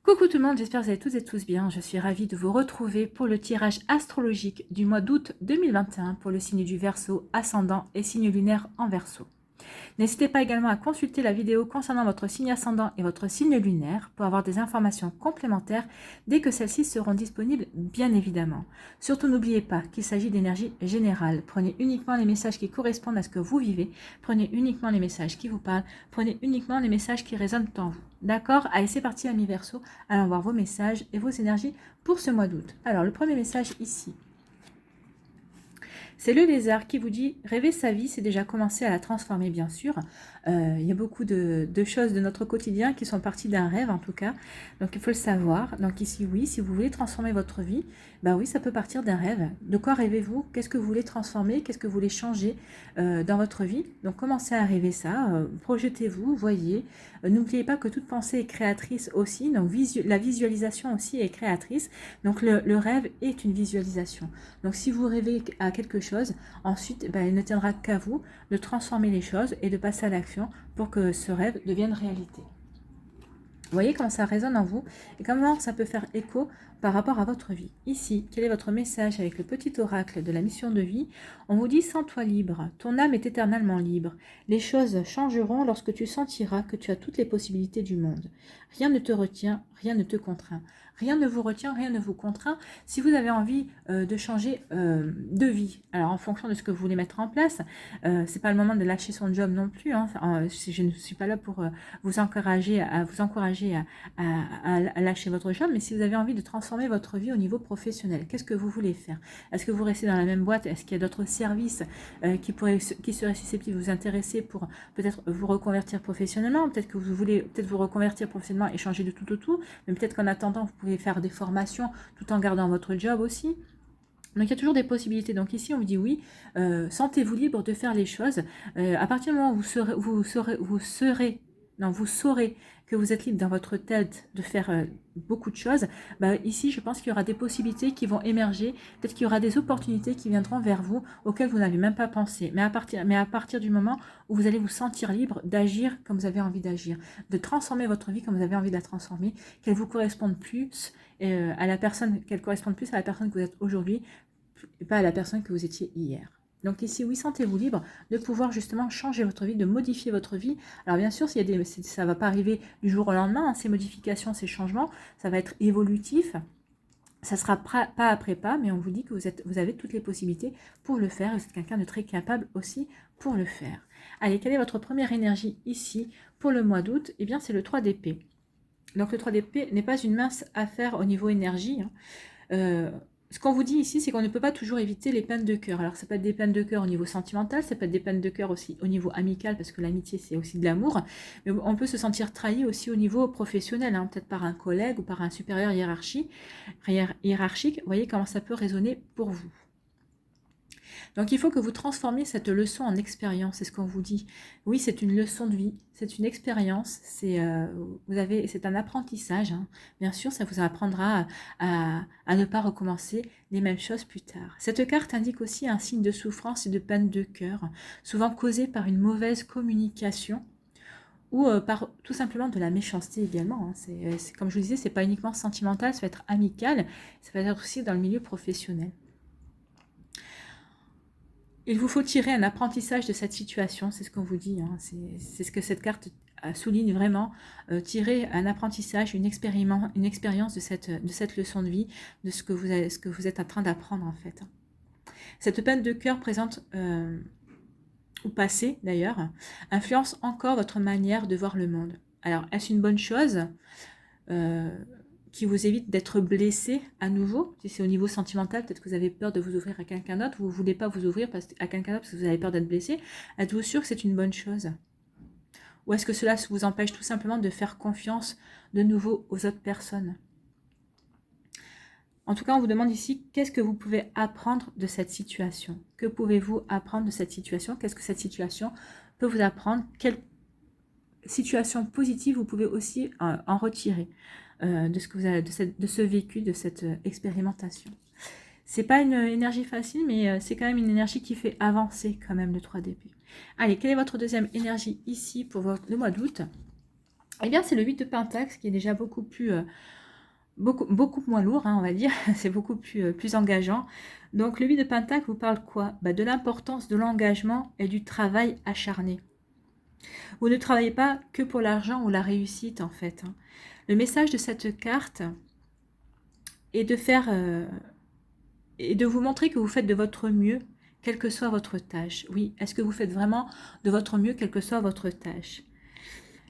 Coucou tout le monde, j'espère que vous allez toutes et tous bien. Je suis ravie de vous retrouver pour le tirage astrologique du mois d'août 2021 pour le signe du Verseau, ascendant et signe lunaire en Verseau. N'hésitez pas également à consulter la vidéo concernant votre signe ascendant et votre signe lunaire pour avoir des informations complémentaires dès que celles-ci seront disponibles, bien évidemment. Surtout n'oubliez pas qu'il s'agit d'énergie générale. Prenez uniquement les messages qui correspondent à ce que vous vivez, prenez uniquement les messages qui vous parlent, prenez uniquement les messages qui résonnent en vous. D'accord? Allez, c'est parti, amis Verseau. Allons voir vos messages et vos énergies pour ce mois d'août. Alors, le premier message ici. C'est le lézard qui vous dit rêver sa vie, c'est déjà commencer à la transformer, bien sûr. Il y a beaucoup de choses de notre quotidien qui sont parties d'un rêve, en tout cas. Donc, il faut le savoir. Donc, ici, oui, si vous voulez transformer votre vie, bah oui, ça peut partir d'un rêve. De quoi rêvez-vous? Qu'est-ce que vous voulez transformer? Qu'est-ce que vous voulez changer dans votre vie? Donc, commencez à rêver ça. Projetez-vous, voyez. N'oubliez pas que toute pensée est créatrice aussi. Donc, la visualisation aussi est créatrice. Donc, le rêve est une visualisation. Donc, si vous rêvez à quelque chose, ensuite, il ne tiendra qu'à vous de transformer les choses et de passer à l'action pour que ce rêve devienne réalité. Vous voyez comment ça résonne en vous et comment ça peut faire écho par rapport à votre vie. Ici, quel est votre message avec le petit oracle de la mission de vie? On vous dit: sens-toi libre, ton âme est éternellement libre. Les choses changeront lorsque tu sentiras que tu as toutes les possibilités du monde. Rien ne te retient, rien ne te contraint. Rien ne vous retient, rien ne vous contraint. Si vous avez envie de changer de vie, alors en fonction de ce que vous voulez mettre en place, c'est pas le moment de lâcher son job non plus. Hein. Je ne suis pas là pour vous encourager à lâcher votre job, mais si vous avez envie de transformer votre vie au niveau professionnel, qu'est-ce que vous voulez faire? Est-ce que vous restez dans la même boîte? Est-ce qu'il y a d'autres services qui seraient susceptibles de vous intéresser pour peut-être vous reconvertir professionnellement? Peut-être que vous voulez peut-être vous reconvertir professionnellement et changer de tout au tout, mais peut-être qu'en attendant, vous pouvez faire des formations tout en gardant votre job aussi. Donc il y a toujours des possibilités. Donc ici on vous dit oui, sentez-vous libre de faire les choses. À partir du moment où vous saurez que vous êtes libre dans votre tête de faire beaucoup de choses, ici je pense qu'il y aura des possibilités qui vont émerger, peut-être qu'il y aura des opportunités qui viendront vers vous auxquelles vous n'avez même pas pensé. Mais à partir du moment où vous allez vous sentir libre d'agir comme vous avez envie d'agir, de transformer votre vie comme vous avez envie de la transformer, qu'elle vous corresponde plus qu'elle corresponde plus à la personne que vous êtes aujourd'hui, et pas à la personne que vous étiez hier. Donc ici, oui, sentez-vous libre de pouvoir justement changer votre vie, de modifier votre vie. Alors bien sûr, ça ne va pas arriver du jour au lendemain, hein, ces modifications, ces changements, ça va être évolutif. Ça ne sera pas après pas, mais on vous dit que vous avez toutes les possibilités pour le faire. Vous êtes quelqu'un de très capable aussi pour le faire. Allez, quelle est votre première énergie ici pour le mois d'août? Eh bien, c'est le 3 d'épée. Donc le 3 d'épée n'est pas une mince affaire au niveau énergie. Ce qu'on vous dit ici, c'est qu'on ne peut pas toujours éviter les peines de cœur. Alors, ça peut être des peines de cœur au niveau sentimental, ça peut être des peines de cœur aussi au niveau amical, parce que l'amitié, c'est aussi de l'amour. Mais on peut se sentir trahi aussi au niveau professionnel, hein, peut-être par un collègue ou par un supérieur hiérarchique. Vous voyez comment ça peut résonner pour vous. Donc il faut que vous transformiez cette leçon en expérience, c'est ce qu'on vous dit. Oui, c'est une leçon de vie, c'est une expérience, c'est un apprentissage. Hein. Bien sûr, ça vous apprendra à ne pas recommencer les mêmes choses plus tard. Cette carte indique aussi un signe de souffrance et de peine de cœur, souvent causé par une mauvaise communication ou par tout simplement de la méchanceté également. Hein. C'est comme je vous disais, c'est pas uniquement sentimental, ça va être amical, ça va être aussi dans le milieu professionnel. Il vous faut tirer un apprentissage de cette situation, c'est ce qu'on vous dit, hein. C'est ce que cette carte souligne vraiment, tirer un apprentissage, une expérience de cette leçon de vie, de ce que vous êtes en train d'apprendre en fait. Cette peine de cœur présente, ou passée d'ailleurs, influence encore votre manière de voir le monde. Alors, est-ce une bonne chose qui vous évite d'être blessé à nouveau? Si c'est au niveau sentimental, peut-être que vous avez peur de vous ouvrir à quelqu'un d'autre, vous ne voulez pas vous ouvrir à quelqu'un d'autre parce que vous avez peur d'être blessé. Êtes-vous sûr que c'est une bonne chose? Ou est-ce que cela vous empêche tout simplement de faire confiance de nouveau aux autres personnes? En tout cas, on vous demande ici, qu'est-ce que vous pouvez apprendre de cette situation? Que pouvez-vous apprendre de cette situation? Qu'est-ce que cette situation peut vous apprendre? Quelle situation positive vous pouvez aussi en retirer de ce vécu, de cette expérimentation? C'est pas une énergie facile, mais c'est quand même une énergie qui fait avancer quand même le 3 d'épée. Allez, quelle est votre deuxième énergie ici pour le mois d'août? Eh bien, c'est le 8 de Pentacle qui est déjà beaucoup plus... beaucoup moins lourd, hein, on va dire, c'est beaucoup plus engageant. Donc le 8 de Pentacle vous parle quoi? De l'importance de l'engagement et du travail acharné. Vous ne travaillez pas que pour l'argent ou la réussite en fait. Hein. Le message de cette carte est de faire et de vous montrer que vous faites de votre mieux, quelle que soit votre tâche. Oui, est-ce que vous faites vraiment de votre mieux, quelle que soit votre tâche?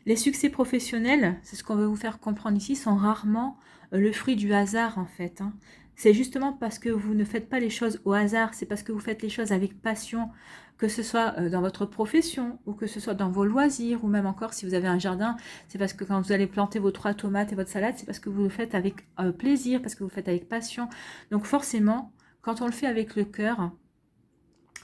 Les succès professionnels, c'est ce qu'on veut vous faire comprendre ici, sont rarement le fruit du hasard en fait. Hein. C'est justement parce que vous ne faites pas les choses au hasard, c'est parce que vous faites les choses avec passion, que ce soit dans votre profession ou que ce soit dans vos loisirs ou même encore si vous avez un jardin, c'est parce que quand vous allez planter vos 3 tomates et votre salade, c'est parce que vous le faites avec plaisir, parce que vous le faites avec passion. Donc forcément, quand on le fait avec le cœur,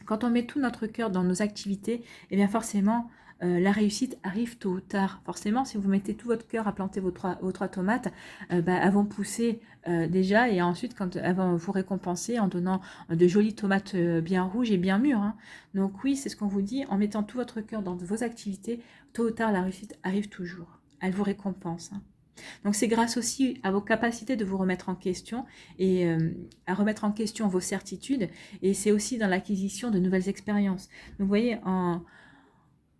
quand on met tout notre cœur dans nos activités, eh bien forcément, la réussite arrive tôt ou tard. Forcément, si vous mettez tout votre cœur à planter vos trois tomates, elles vont pousser déjà et ensuite, quand elles vont vous récompenser en donnant de jolies tomates bien rouges et bien mûres. Hein. Donc oui, c'est ce qu'on vous dit, en mettant tout votre cœur dans vos activités, tôt ou tard, la réussite arrive toujours. Elle vous récompense. Hein. Donc c'est grâce aussi à vos capacités de vous remettre en question et à remettre en question vos certitudes et c'est aussi dans l'acquisition de nouvelles expériences. Donc vous voyez,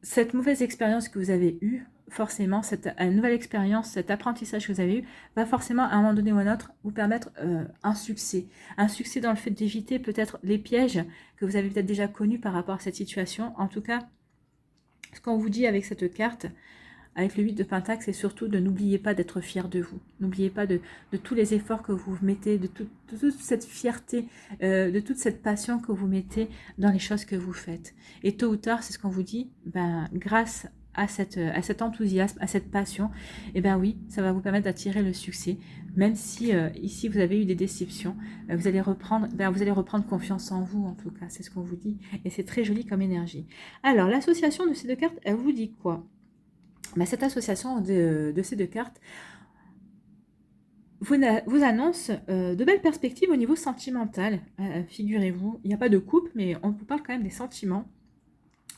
cette mauvaise expérience que vous avez eue, forcément, cette nouvelle expérience, cet apprentissage que vous avez eu, va forcément à un moment donné ou à un autre vous permettre un succès. Un succès dans le fait d'éviter peut-être les pièges que vous avez peut-être déjà connus par rapport à cette situation. En tout cas, ce qu'on vous dit avec cette carte, avec le 8 de Pentacle, c'est surtout de n'oubliez pas d'être fier de vous. N'oubliez pas de tous les efforts que vous mettez, de toute cette fierté, de toute cette passion que vous mettez dans les choses que vous faites. Et tôt ou tard, c'est ce qu'on vous dit, grâce à cet enthousiasme, à cette passion, et oui, ça va vous permettre d'attirer le succès. Même si ici vous avez eu des déceptions, vous allez reprendre confiance en vous, en tout cas, c'est ce qu'on vous dit. Et c'est très joli comme énergie. Alors, l'association de ces deux cartes, elle vous dit quoi? Cette association de ces deux cartes vous annonce de belles perspectives au niveau sentimental. Figurez-vous, il n'y a pas de couple, mais on vous parle quand même des sentiments.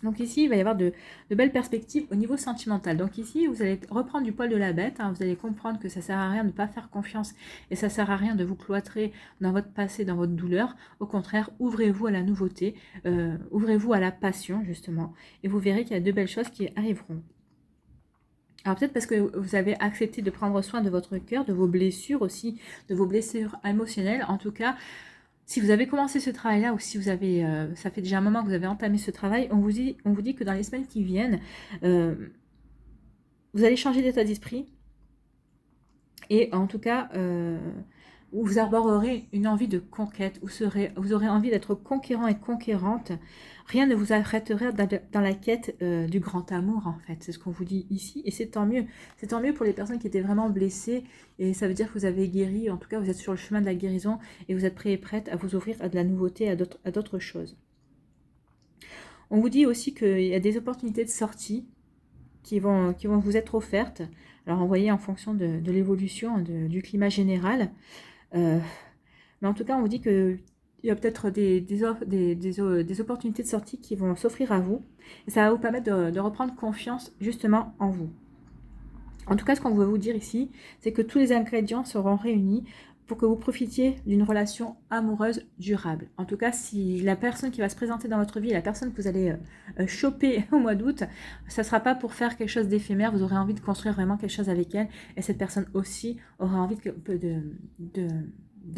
Donc ici, il va y avoir de belles perspectives au niveau sentimental. Donc ici, vous allez reprendre du poil de la bête. Hein, vous allez comprendre que ça ne sert à rien de ne pas faire confiance et ça ne sert à rien de vous cloîtrer dans votre passé, dans votre douleur. Au contraire, ouvrez-vous à la nouveauté, ouvrez-vous à la passion, justement. Et vous verrez qu'il y a de belles choses qui arriveront. Alors peut-être parce que vous avez accepté de prendre soin de votre cœur, de vos blessures aussi, de vos blessures émotionnelles. En tout cas, si vous avez commencé ce travail-là ou si vous avez, ça fait déjà un moment que vous avez entamé ce travail, on vous dit que dans les semaines qui viennent, vous allez changer d'état d'esprit. Et en tout cas, vous arborerez une envie de conquête, vous aurez envie d'être conquérant et conquérante. Rien ne vous arrêtera dans la quête du grand amour, en fait. C'est ce qu'on vous dit ici, et c'est tant mieux. C'est tant mieux pour les personnes qui étaient vraiment blessées, et ça veut dire que vous avez guéri, en tout cas, vous êtes sur le chemin de la guérison, et vous êtes prêt et prête à vous ouvrir à de la nouveauté, à d'autres choses. On vous dit aussi qu'il y a des opportunités de sortie qui vont vous être offertes. Alors, on voyait en fonction de l'évolution du climat général. Mais en tout cas, on vous dit qu'il y a peut-être des opportunités de sortie qui vont s'offrir à vous. Et ça va vous permettre de reprendre confiance justement en vous. En tout cas, ce qu'on veut vous dire ici, c'est que tous les ingrédients seront réunis pour que vous profitiez d'une relation amoureuse durable. En tout cas, si la personne qui va se présenter dans votre vie, la personne que vous allez choper au mois d'août, ça ne sera pas pour faire quelque chose d'éphémère, vous aurez envie de construire vraiment quelque chose avec elle, et cette personne aussi aura envie de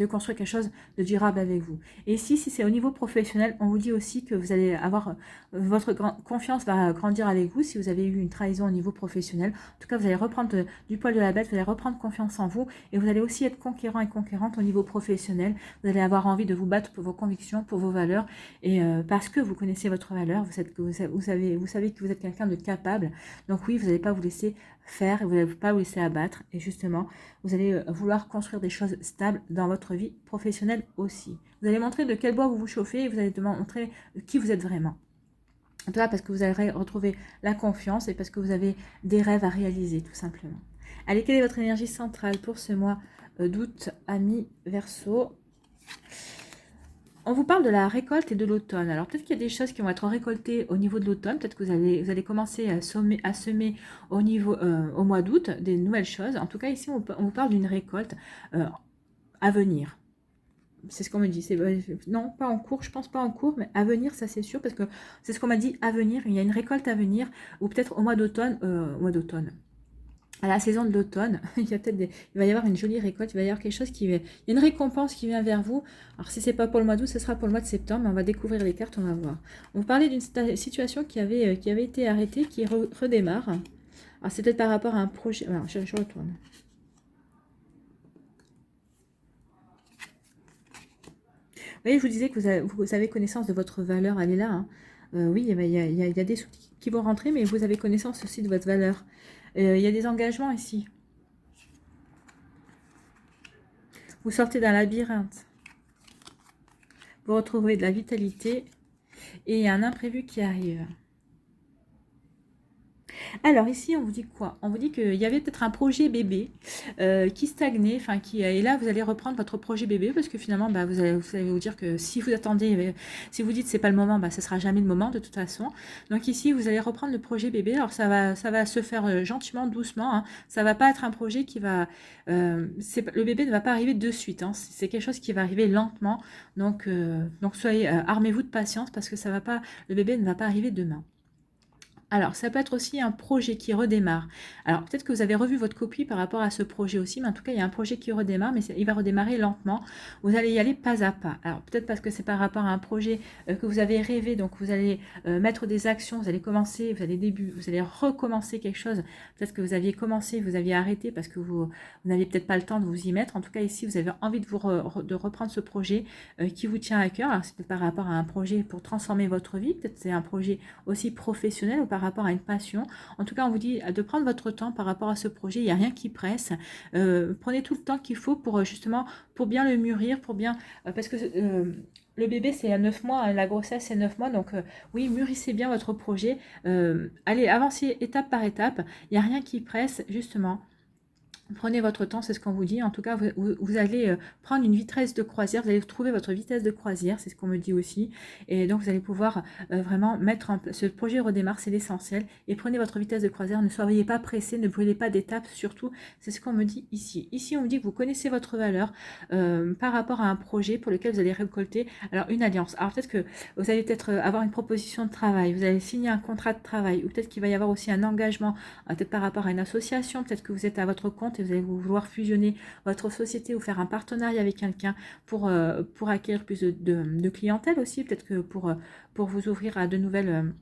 construire quelque chose de durable avec vous. Et ici, si c'est au niveau professionnel, on vous dit aussi que vous allez avoir, votre confiance va grandir avec vous si vous avez eu une trahison au niveau professionnel. En tout cas, vous allez reprendre du poil de la bête, vous allez reprendre confiance en vous et vous allez aussi être conquérant et conquérante au niveau professionnel. Vous allez avoir envie de vous battre pour vos convictions, pour vos valeurs et parce que vous connaissez votre valeur, vous savez que vous êtes quelqu'un de capable. Donc oui, vous n'allez pas vous laisser faire et vous n'allez pas vous laisser abattre et justement, vous allez vouloir construire des choses stables dans votre vie professionnelle aussi. Vous allez montrer de quel bois vous vous chauffez et vous allez montrer qui vous êtes vraiment. En tout cas, parce que vous allez retrouver la confiance et parce que vous avez des rêves à réaliser, tout simplement. Allez, quelle est votre énergie centrale pour ce mois d'août, amis Verseau? On vous parle de la récolte et de l'automne. Alors peut-être qu'il y a des choses qui vont être récoltées au niveau de l'automne. Peut-être que vous allez commencer à semer au niveau, au mois d'août des nouvelles choses. En tout cas, ici, on vous parle d'une récolte à venir. C'est ce qu'on me dit. Non, pas en cours, je pense pas en cours, mais à venir, ça c'est sûr, parce que c'est ce qu'on m'a dit, à venir. Il y a une récolte à venir, ou peut-être au mois d'automne, à la saison de l'automne, il va y avoir une jolie récolte, il va y avoir quelque chose il y a une récompense qui vient vers vous. Alors si c'est pas pour le mois d'août, ce sera pour le mois de septembre, mais on va découvrir les cartes, on va voir. On vous parlait d'une situation qui avait été arrêtée, qui redémarre. Alors c'est peut-être par rapport à un projet. Alors, je retourne. Vous voyez, je vous disais que vous avez connaissance de votre valeur, elle est là. Hein. Oui, il y a des sous qui vont rentrer, mais vous avez connaissance aussi de votre valeur. Il y a des engagements ici. Vous sortez d'un labyrinthe. Vous retrouvez de la vitalité et il y a un imprévu qui arrive. Alors ici, on vous dit quoi? On vous dit qu'il y avait peut-être un projet bébé qui stagnait, enfin et là vous allez reprendre votre projet bébé parce que finalement bah, vous allez vous dire que si vous attendez, si vous dites c'est pas le moment, bah, ce sera jamais le moment de toute façon. Donc ici vous allez reprendre le projet bébé. Alors ça va se faire gentiment, doucement. Hein. Ça va pas être un projet qui va, le bébé ne va pas arriver de suite. Hein. C'est quelque chose qui va arriver lentement. Donc soyez armez-vous de patience parce que ça va pas, le bébé ne va pas arriver demain. Alors, ça peut être aussi un projet qui redémarre. Alors, peut-être que vous avez revu votre copie par rapport à ce projet aussi, mais en tout cas, il y a un projet qui redémarre, mais il va redémarrer lentement. Vous allez y aller pas à pas. Alors, peut-être parce que c'est par rapport à un projet que vous avez rêvé, donc vous allez mettre des actions, vous allez commencer, vous allez recommencer quelque chose. Peut-être que vous aviez commencé, vous aviez arrêté parce que vous n'aviez peut-être pas le temps de vous y mettre. En tout cas, ici, vous avez envie de reprendre ce projet qui vous tient à cœur. Alors, c'est peut-être par rapport à un projet pour transformer votre vie. Peut-être c'est un projet aussi professionnel ou par rapport à une passion. En tout cas, on vous dit de prendre votre temps par rapport à ce projet. Il n'y a rien qui presse. Prenez tout le temps qu'il faut pour justement, pour bien le mûrir, pour bien... parce que... le bébé, c'est à 9 mois, la grossesse, c'est 9 mois. Donc, oui, mûrissez bien votre projet. Allez, avancez étape par étape. Il n'y a rien qui presse, justement. Prenez votre temps, c'est ce qu'on vous dit. En tout cas, vous allez prendre une vitesse de croisière. Vous allez trouver votre vitesse de croisière, c'est ce qu'on me dit aussi. Et donc, vous allez pouvoir vraiment mettre en place. Ce projet redémarre, c'est l'essentiel. Et prenez votre vitesse de croisière. Ne soyez pas pressé, ne brûlez pas d'étapes. Surtout, c'est ce qu'on me dit ici. Ici, on me dit que vous connaissez votre valeur par rapport à un projet pour lequel vous allez récolter alors une alliance. Alors, peut-être que vous allez peut-être avoir une proposition de travail. Vous allez signer un contrat de travail. Ou peut-être qu'il va y avoir aussi un engagement, peut-être par rapport à une association. Peut-être que vous êtes à votre compte et vous allez vouloir fusionner votre société ou faire un partenariat avec quelqu'un pour acquérir plus de clientèle aussi, peut-être que pour vous ouvrir à de nouvelles...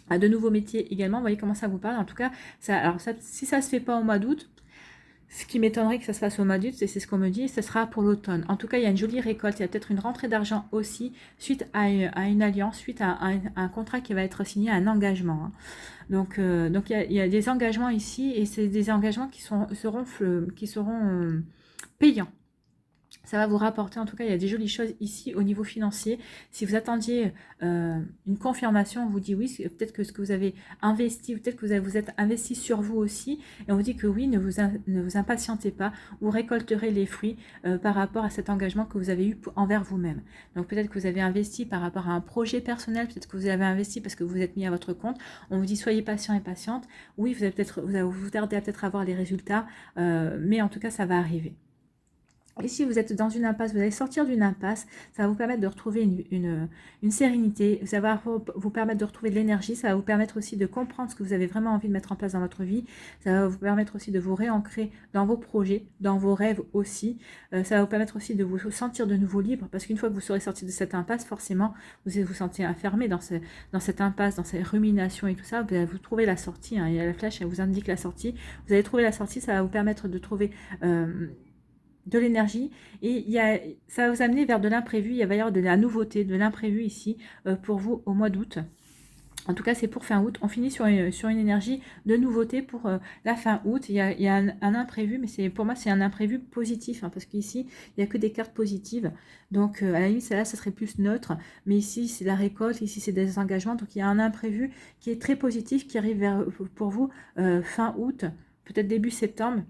à de nouveaux métiers également. Vous voyez comment ça vous parle. En tout cas, si ça ne se fait pas au mois d'août, ce qui m'étonnerait que ça se fasse au mois d'août, c'est ce qu'on me dit, ce sera pour l'automne. En tout cas, il y a une jolie récolte, il y a peut-être une rentrée d'argent aussi, suite à une alliance, suite à un contrat qui va être signé, un engagement. Hein. Donc il y a des engagements ici, et c'est des engagements qui seront payants. Ça va vous rapporter, en tout cas, il y a des jolies choses ici au niveau financier. Si vous attendiez une confirmation, on vous dit oui, peut-être que ce que vous avez investi, peut-être que vous êtes investi sur vous aussi, et on vous dit que oui, ne vous impatientez pas, vous récolterez les fruits par rapport à cet engagement que vous avez eu envers vous-même. Donc peut-être que vous avez investi par rapport à un projet personnel, peut-être que vous avez investi parce que vous êtes mis à votre compte. On vous dit soyez patient et patiente. Oui, vous allez vous tarder à peut-être avoir les résultats, mais en tout cas, ça va arriver. Et si vous êtes dans une impasse, vous allez sortir d'une impasse, ça va vous permettre de retrouver une sérénité, ça va vous permettre de retrouver de l'énergie, ça va vous permettre aussi de comprendre ce que vous avez vraiment envie de mettre en place dans votre vie, ça va vous permettre aussi de vous réancrer dans vos projets, dans vos rêves aussi, ça va vous permettre aussi de vous sentir de nouveau libre, parce qu'une fois que vous serez sorti de cette impasse, forcément, vous allez vous sentir enfermé dans cette impasse, dans ces ruminations et tout ça, vous allez vous trouver la sortie, hein, et la flèche, elle vous indique la sortie, vous allez trouver la sortie, ça va vous permettre de trouver... de l'énergie, et ça va vous amener vers de l'imprévu. Il va y avoir de la nouveauté, de l'imprévu ici pour vous au mois d'août. En tout cas, c'est pour fin août. On finit sur une énergie de nouveauté pour la fin août. Il y a un imprévu, mais pour moi, c'est un imprévu positif, hein, parce qu'ici, il n'y a que des cartes positives. Donc, à la limite, celle-là, ça serait plus neutre. Mais ici, c'est la récolte, ici, c'est des engagements. Donc, il y a un imprévu qui est très positif, qui arrive pour vous fin août, peut-être début septembre.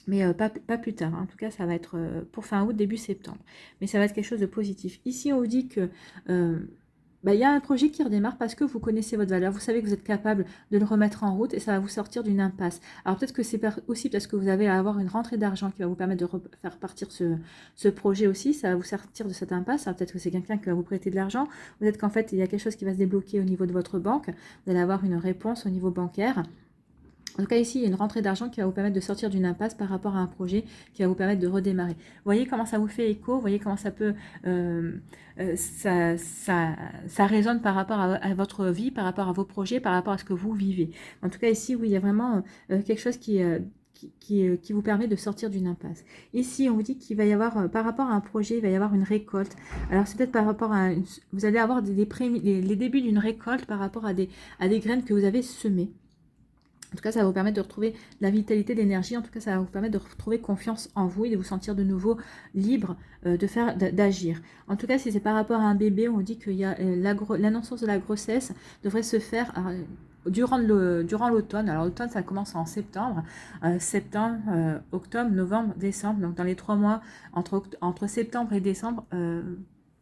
mais pas plus tard. En tout cas, ça va être pour fin août, début septembre. Mais ça va être quelque chose de positif. Ici, on vous dit que il y a un projet qui redémarre parce que vous connaissez votre valeur. Vous savez que vous êtes capable de le remettre en route et ça va vous sortir d'une impasse. Alors peut-être que c'est aussi parce que vous allez avoir une rentrée d'argent qui va vous permettre de faire partir ce projet aussi. Ça va vous sortir de cette impasse. Alors peut-être que c'est quelqu'un qui va vous prêter de l'argent. Peut-être qu'en fait, il y a quelque chose qui va se débloquer au niveau de votre banque. Vous allez avoir une réponse au niveau bancaire. En tout cas, ici, il y a une rentrée d'argent qui va vous permettre de sortir d'une impasse par rapport à un projet qui va vous permettre de redémarrer. Vous voyez comment ça vous fait écho, vous voyez comment ça peut... ça résonne par rapport à votre vie, par rapport à vos projets, par rapport à ce que vous vivez. En tout cas, ici, oui, il y a vraiment quelque chose qui vous permet de sortir d'une impasse. Ici, on vous dit qu'il va y avoir, par rapport à un projet, il va y avoir une récolte. Alors, c'est peut-être par rapport à... vous allez avoir les débuts d'une récolte par rapport à des graines que vous avez semées. En tout cas, ça va vous permettre de retrouver la vitalité, l'énergie. En tout cas, ça va vous permettre de retrouver confiance en vous et de vous sentir de nouveau libre d'agir. En tout cas, si c'est par rapport à un bébé, on dit que l'annonce de la grossesse devrait se faire durant l'automne. Alors, l'automne, ça commence en septembre. Octobre, novembre, décembre. Donc, dans les 3 mois, entre septembre et décembre,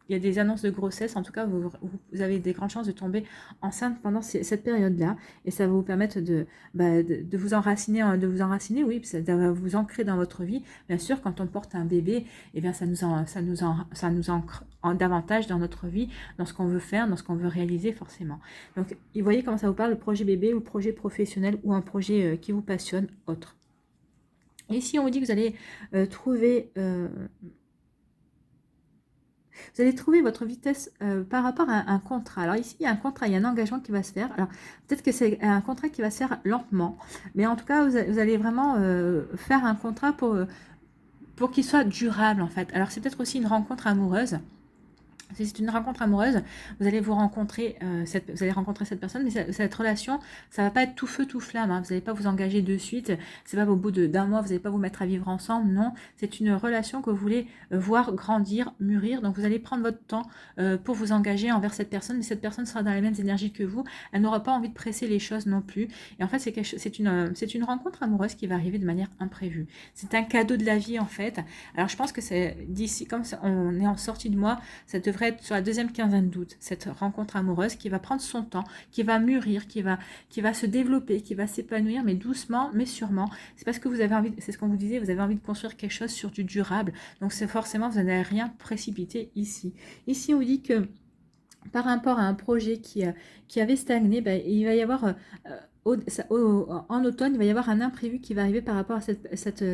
il y a des annonces de grossesse. En tout cas, vous avez des grandes chances de tomber enceinte pendant cette période-là. Et ça va vous permettre de vous enraciner, oui, ça va vous ancrer dans votre vie. Bien sûr, quand on porte un bébé, eh bien, ça nous ancre davantage dans notre vie, dans ce qu'on veut faire, dans ce qu'on veut réaliser forcément. Donc, vous voyez comment ça vous parle, le projet bébé ou le projet professionnel ou un projet qui vous passionne, autre. Et ici, on vous dit que vous allez trouver... vous allez trouver votre vitesse par rapport à un contrat. Alors ici, il y a un contrat, il y a un engagement qui va se faire. Alors peut-être que c'est un contrat qui va se faire lentement. Mais en tout cas, vous allez vraiment faire un contrat pour qu'il soit durable en fait. Alors c'est peut-être aussi une rencontre amoureuse. Si c'est une rencontre amoureuse, vous allez rencontrer cette personne, mais cette relation, ça va pas être tout feu, tout flamme. Hein. Vous n'allez pas vous engager de suite. C'est pas au bout d'un mois, vous n'allez pas vous mettre à vivre ensemble. Non, c'est une relation que vous voulez voir grandir, mûrir. Donc vous allez prendre votre temps pour vous engager envers cette personne, mais cette personne sera dans les mêmes énergies que vous. Elle n'aura pas envie de presser les choses non plus. Et en fait, c'est une rencontre amoureuse qui va arriver de manière imprévue. C'est un cadeau de la vie en fait. Alors je pense que c'est d'ici, comme on est en sortie de mois, ça devrait être sur la deuxième quinzaine d'août, cette rencontre amoureuse qui va prendre son temps, qui va mûrir, qui va se développer, qui va s'épanouir, mais doucement, mais sûrement. C'est parce que vous avez envie, c'est ce qu'on vous disait, vous avez envie de construire quelque chose sur du durable. Donc c'est forcément, vous n'allez rien précipiter ici. Ici, on vous dit que par rapport à un projet qui avait stagné, il va y avoir... en automne, il va y avoir un imprévu qui va arriver par rapport à cette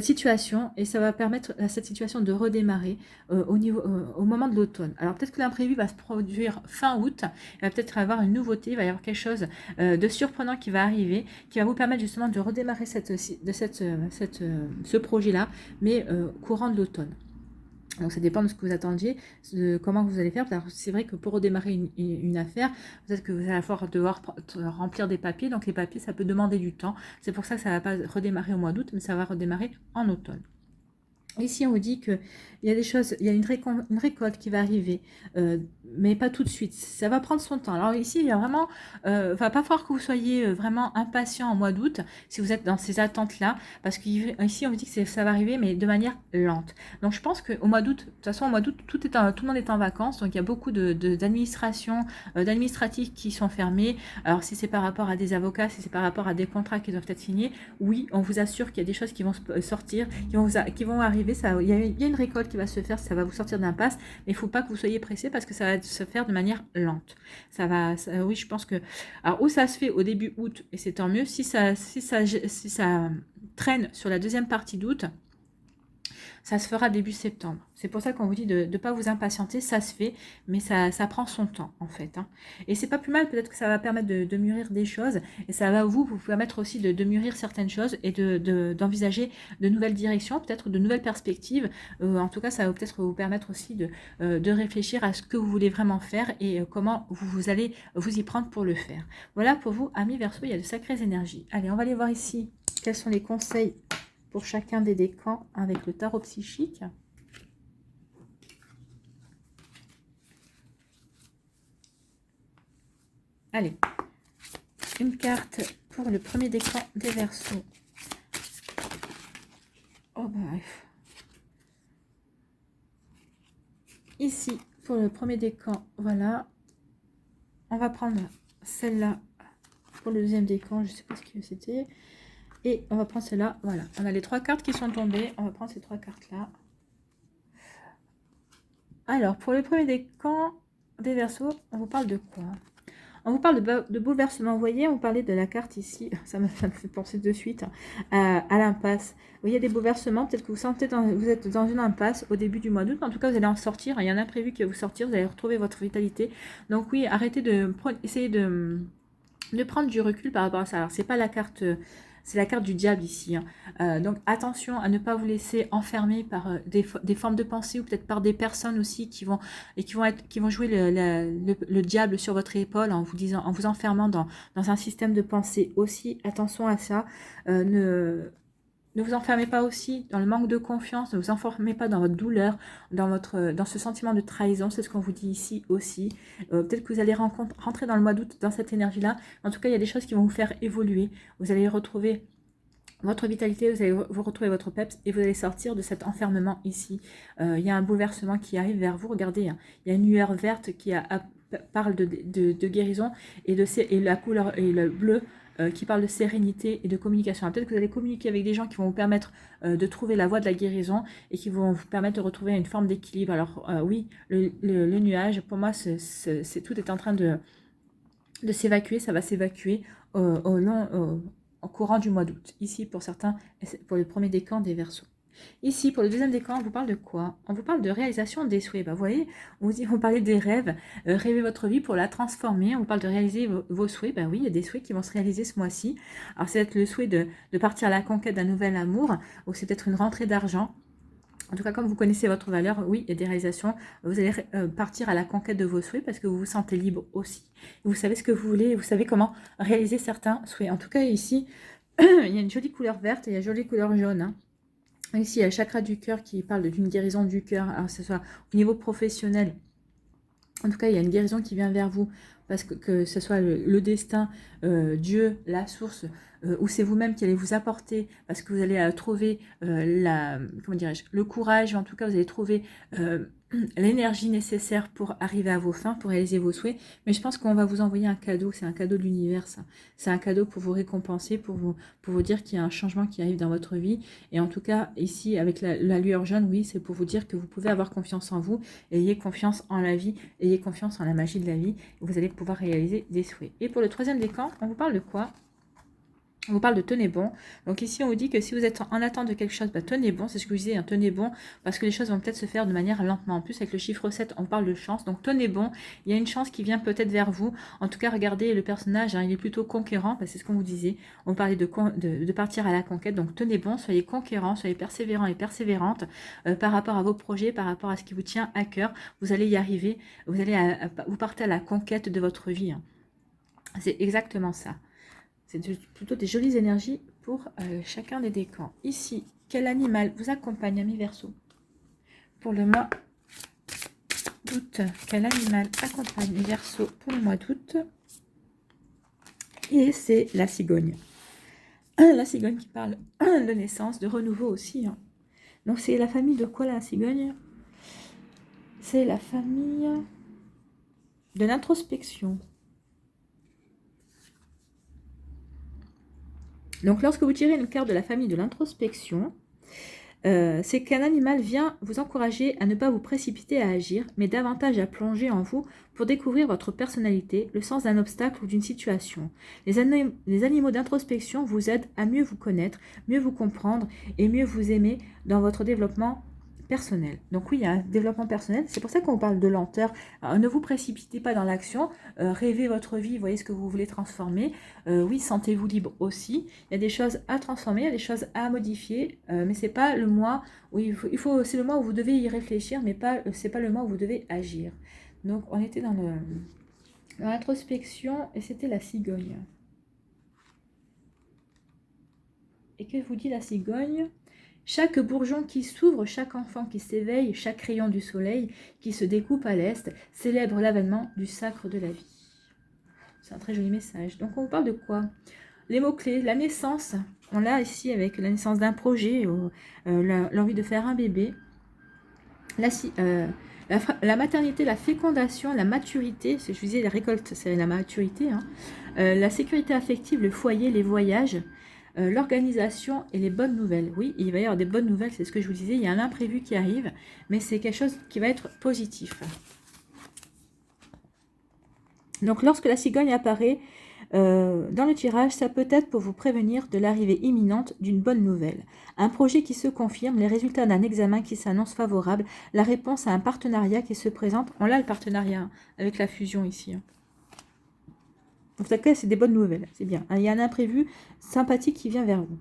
situation, et ça va permettre à cette situation de redémarrer au moment de l'automne. Alors peut-être que l'imprévu va se produire fin août, il va peut-être avoir une nouveauté, il va y avoir quelque chose de surprenant qui va arriver, qui va vous permettre justement de redémarrer ce projet-là, mais courant de l'automne. Donc ça dépend de ce que vous attendiez, de comment vous allez faire. C'est vrai que pour redémarrer une affaire, peut-être que vous allez devoir remplir des papiers. Donc les papiers, ça peut demander du temps. C'est pour ça que ça ne va pas redémarrer au mois d'août, mais ça va redémarrer en automne. Ici, on vous dit qu'il y a des choses, il y a une récolte qui va arriver, mais pas tout de suite. Ça va prendre son temps. Alors ici, il y a vraiment, va pas falloir que vous soyez vraiment impatient en mois d'août si vous êtes dans ces attentes-là, parce qu'ici, on vous dit que ça va arriver, mais de manière lente. Donc je pense qu'au mois d'août, de toute façon, au mois d'août, tout le monde est en vacances, donc il y a beaucoup d'administrations, d'administratifs qui sont fermés. Alors si c'est par rapport à des avocats, si c'est par rapport à des contrats qui doivent être signés, oui, on vous assure qu'il y a des choses qui vont sortir, qui vont arriver. Il y a une récolte qui va se faire, ça va vous sortir d'impasse, mais il ne faut pas que vous soyez pressé parce que ça va se faire de manière lente. Oui, je pense que... Alors, où ça se fait au début août, et c'est tant mieux, si ça traîne sur la deuxième partie d'août, ça se fera début septembre. C'est pour ça qu'on vous dit de ne pas vous impatienter, ça se fait, mais ça prend son temps en fait. Hein. Et c'est pas plus mal, peut-être que ça va permettre de mûrir des choses, et ça va vous permettre aussi de mûrir certaines choses et d'envisager de nouvelles directions, peut-être de nouvelles perspectives. En tout cas, ça va peut-être vous permettre aussi de réfléchir à ce que vous voulez vraiment faire et comment vous allez vous y prendre pour le faire. Voilà pour vous, amis Verseau, il y a de sacrées énergies. Allez, on va aller voir ici quels sont les conseils pour chacun des décans avec le tarot psychique. Allez, une carte pour le premier décan des Verseaux. Ici, pour le premier décan, voilà. On va prendre celle-là pour le deuxième décan, je ne sais pas ce que c'était. Et on va prendre celle-là, voilà. On a les 3 cartes qui sont tombées. On va prendre ces 3 cartes-là. Alors, pour le premier décan des Verseaux, on vous parle de quoi? On vous parle de bouleversement. Vous voyez, on parlait de la carte ici. Ça me fait penser de suite à l'impasse. Vous voyez des bouleversements. Peut-être que vous sentez vous êtes dans une impasse au début du mois d'août. En tout cas, vous allez en sortir. Il y en a un prévu qui va vous sortir. Vous allez retrouver votre vitalité. Donc oui, arrêtez de essayer de prendre du recul par rapport à ça. Alors, c'est pas la carte... C'est la carte du diable ici. Hein. Donc, attention à ne pas vous laisser enfermer par des formes de pensée ou peut-être par des personnes aussi qui vont jouer le diable sur votre épaule en vous disant, en vous enfermant dans un système de pensée aussi. Attention à ça. Ne vous enfermez pas aussi dans le manque de confiance, ne vous enfermez pas dans votre douleur, dans ce sentiment de trahison, c'est ce qu'on vous dit ici aussi. Peut-être que vous allez rentrer dans le mois d'août dans cette énergie-là. En tout cas, il y a des choses qui vont vous faire évoluer. Vous allez retrouver votre vitalité, vous allez vous retrouver votre peps et vous allez sortir de cet enfermement ici. Il y a un bouleversement qui arrive vers vous. Regardez, hein, il y a une lueur verte qui parle de guérison et la couleur et le bleu qui parle de sérénité et de communication. Peut-être que vous allez communiquer avec des gens qui vont vous permettre de trouver la voie de la guérison et qui vont vous permettre de retrouver une forme d'équilibre. Alors oui, le nuage, pour moi, tout est en train de s'évacuer, ça va s'évacuer en courant du mois d'août. Ici, pour certains, pour le premier décan des Verseaux. Ici, pour le deuxième décan, on vous parle de quoi? On vous parle de réalisation des souhaits. Vous voyez, on parlait des rêves. Rêver votre vie pour la transformer. On vous parle de réaliser vos souhaits. Oui, il y a des souhaits qui vont se réaliser ce mois-ci. Alors, c'est peut-être le souhait de partir à la conquête d'un nouvel amour, ou c'est peut-être une rentrée d'argent. En tout cas, comme vous connaissez votre valeur, oui, il y a des réalisations. Vous allez partir à la conquête de vos souhaits parce que vous vous sentez libre aussi. Vous savez ce que vous voulez et vous savez comment réaliser certains souhaits. En tout cas, ici, il y a une jolie couleur verte et il y a une jolie couleur jaune. Hein. Ici, il y a le chakra du cœur qui parle d'une guérison du cœur, alors que ce soit au niveau professionnel. En tout cas, il y a une guérison qui vient vers vous, parce que ce soit le destin, Dieu, la source, ou c'est vous-même qui allez vous apporter, parce que vous allez trouver le courage, en tout cas, vous allez trouver l'énergie nécessaire pour arriver à vos fins, pour réaliser vos souhaits. Mais je pense qu'on va vous envoyer un cadeau, c'est un cadeau de l'univers, ça. C'est un cadeau pour vous récompenser, pour vous dire qu'il y a un changement qui arrive dans votre vie. Et en tout cas, ici, avec la lueur jaune, oui, c'est pour vous dire que vous pouvez avoir confiance en vous, ayez confiance en la vie, ayez confiance en la magie de la vie, et vous allez pouvoir réaliser des souhaits. Et pour le troisième décan, on vous parle de quoi? On vous parle de tenez bon. Donc ici, on vous dit que si vous êtes en attente de quelque chose, tenez bon. C'est ce que je disais, hein, tenez bon, parce que les choses vont peut-être se faire de manière lentement. En plus, avec le chiffre 7, on parle de chance. Donc tenez bon, il y a une chance qui vient peut-être vers vous. En tout cas, regardez le personnage, hein, il est plutôt conquérant, c'est ce qu'on vous disait. On parlait de partir à la conquête. Donc tenez bon, soyez conquérants, soyez persévérants et persévérantes par rapport à vos projets, par rapport à ce qui vous tient à cœur. Vous allez y arriver. Vous partez à la conquête de votre vie. Hein. C'est exactement ça. C'est plutôt des jolies énergies pour chacun des décans. Ici, quel animal vous accompagne, amis Verseaux? Pour le mois d'août, quel animal accompagne les Verseaux pour le mois d'août? Et c'est la cigogne. La cigogne qui parle de naissance, de renouveau aussi. Hein. Donc c'est la famille de quoi la cigogne? C'est la famille de l'introspection. Donc, lorsque vous tirez une carte de la famille de l'introspection, c'est qu'un animal vient vous encourager à ne pas vous précipiter à agir, mais davantage à plonger en vous pour découvrir votre personnalité, le sens d'un obstacle ou d'une situation. Les animaux d'introspection vous aident à mieux vous connaître, mieux vous comprendre et mieux vous aimer dans votre développement personnel. Donc oui, il y a un développement personnel, c'est pour ça qu'on parle de lenteur. Alors, ne vous précipitez pas dans l'action, rêvez votre vie, voyez ce que vous voulez transformer. Oui, sentez-vous libre aussi. Il y a des choses à transformer, il y a des choses à modifier, mais c'est pas le mois où c'est le mois où vous devez y réfléchir, mais c'est pas le mois où vous devez agir. Donc on était dans l'introspection et c'était la cigogne. Et que vous dit la cigogne? Chaque bourgeon qui s'ouvre, chaque enfant qui s'éveille, chaque rayon du soleil qui se découpe à l'est, célèbre l'avènement du sacre de la vie. C'est un très joli message. Donc on parle de quoi? Les mots-clés, la naissance. On l'a ici avec la naissance d'un projet, l'envie de faire un bébé. La maternité, la fécondation, la maturité, je vous disais la récolte, c'est la maturité, hein. La sécurité affective, le foyer, les voyages, l'organisation et les bonnes nouvelles. Oui, il va y avoir des bonnes nouvelles, c'est ce que je vous disais, il y a un imprévu qui arrive, mais c'est quelque chose qui va être positif. Donc lorsque la cigogne apparaît dans le tirage, ça peut être pour vous prévenir de l'arrivée imminente d'une bonne nouvelle. Un projet qui se confirme, les résultats d'un examen qui s'annonce favorable, la réponse à un partenariat qui se présente. On l'a le partenariat avec la fusion ici. Donc ça, c'est des bonnes nouvelles, c'est bien. Il y a un imprévu sympathique qui vient vers vous.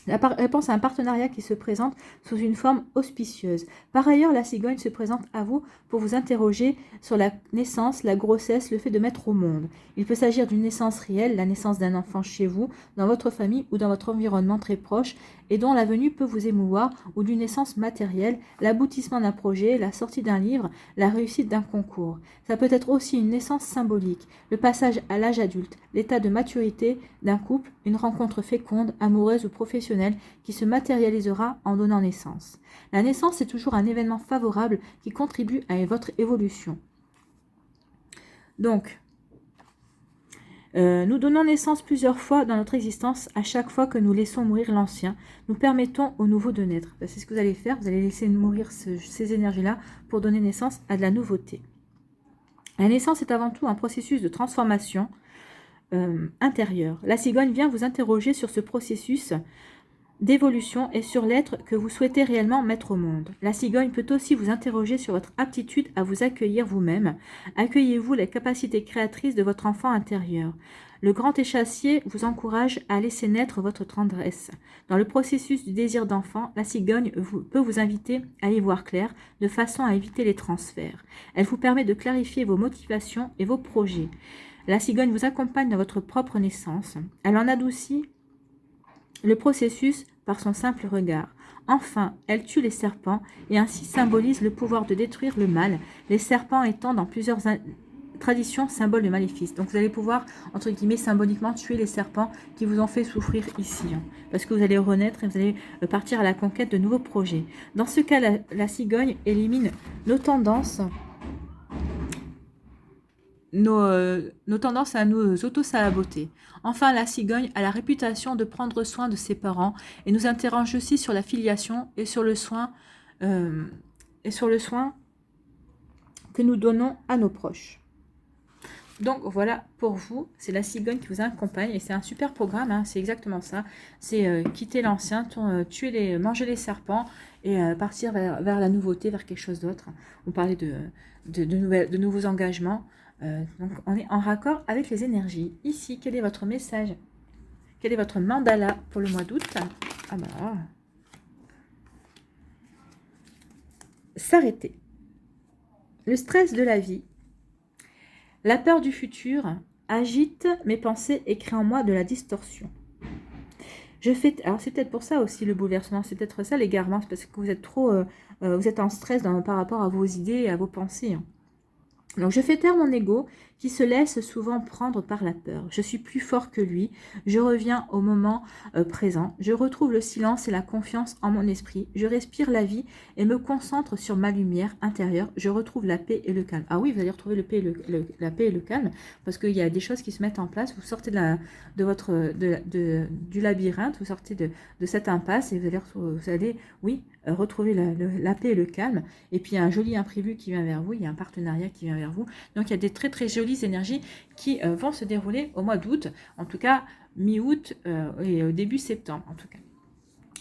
La réponse à un partenariat qui se présente sous une forme auspicieuse. Par ailleurs, la cigogne se présente à vous pour vous interroger sur la naissance, la grossesse, le fait de mettre au monde. Il peut s'agir d'une naissance réelle, la naissance d'un enfant chez vous, dans votre famille ou dans votre environnement très proche, et dont la venue peut vous émouvoir, ou d'une naissance matérielle, l'aboutissement d'un projet, la sortie d'un livre, la réussite d'un concours. Ça peut être aussi une naissance symbolique, le passage à l'âge adulte, l'état de maturité d'un couple, une rencontre féconde, amoureuse ou professionnelle qui se matérialisera en donnant naissance. La naissance est toujours un événement favorable qui contribue à votre évolution. Donc, nous donnons naissance plusieurs fois dans notre existence. À chaque fois que nous laissons mourir l'ancien, nous permettons au nouveau de naître. C'est ce que vous allez faire, vous allez laisser mourir ces énergies-là pour donner naissance à de la nouveauté. La naissance est avant tout un processus de transformation intérieure. La cigogne vient vous interroger sur ce processus d'évolution et sur l'être que vous souhaitez réellement mettre au monde. La cigogne peut aussi vous interroger sur votre aptitude à vous accueillir vous-même. Accueillez-vous les capacités créatrices de votre enfant intérieur. Le grand échassier vous encourage à laisser naître votre tendresse. Dans le processus du désir d'enfant, la cigogne peut vous inviter à y voir clair, de façon à éviter les transferts. Elle vous permet de clarifier vos motivations et vos projets. La cigogne vous accompagne dans votre propre naissance. Elle en adoucit le processus par son simple regard. Enfin, elle tue les serpents et ainsi symbolise le pouvoir de détruire le mal, les serpents étant dans plusieurs traditions symboles de maléfice. Donc vous allez pouvoir, entre guillemets, symboliquement tuer les serpents qui vous ont fait souffrir ici, hein, parce que vous allez renaître et vous allez partir à la conquête de nouveaux projets. Dans ce cas, la cigogne élimine nos tendances nos tendances à nous auto-saboter. Enfin, la cigogne a la réputation de prendre soin de ses parents et nous interroge aussi sur la filiation et sur le soin que nous donnons à nos proches. Donc voilà pour vous, c'est la cigogne qui vous accompagne et c'est un super programme, hein, c'est exactement ça. C'est quitter l'ancien, manger les serpents et partir vers la nouveauté, vers quelque chose d'autre. On parlait de nouveaux engagements. Donc on est en raccord avec les énergies. Ici, quel est votre message? Quel est votre mandala pour le mois d'août? Ah bah, s'arrêter. Le stress de la vie. La peur du futur agite mes pensées et crée en moi de la distorsion. Alors c'est peut-être pour ça aussi le bouleversement, c'est peut-être ça l'égarement, c'est parce que vous êtes vous êtes en stress par rapport à vos idées et à vos pensées. Donc je fais taire mon ego qui se laisse souvent prendre par la peur. Je suis plus fort que lui, je reviens au moment présent, je retrouve le silence et la confiance en mon esprit, je respire la vie et me concentre sur ma lumière intérieure, je retrouve la paix et le calme. Ah oui, vous allez retrouver la paix et le calme, parce qu'il y a des choses qui se mettent en place, vous sortez du labyrinthe, vous sortez de cette impasse et vous allez retrouver la paix et le calme, et puis il y a un joli imprévu qui vient vers vous, il y a un partenariat qui vient vers vous, donc il y a des très très jolies énergies qui vont se dérouler au mois d'août, en tout cas mi-août et début septembre en tout cas.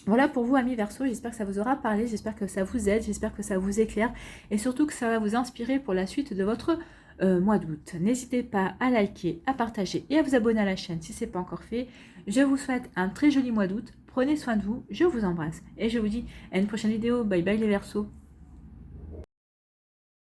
Voilà pour vous amis Verseau, j'espère que ça vous aura parlé, j'espère que ça vous aide, j'espère que ça vous éclaire et surtout que ça va vous inspirer pour la suite de votre mois d'août. N'hésitez pas à liker, à partager et à vous abonner à la chaîne si ce n'est pas encore fait. Je vous souhaite un très joli mois d'août, prenez soin de vous, je vous embrasse et je vous dis à une prochaine vidéo, bye bye les Verseaux.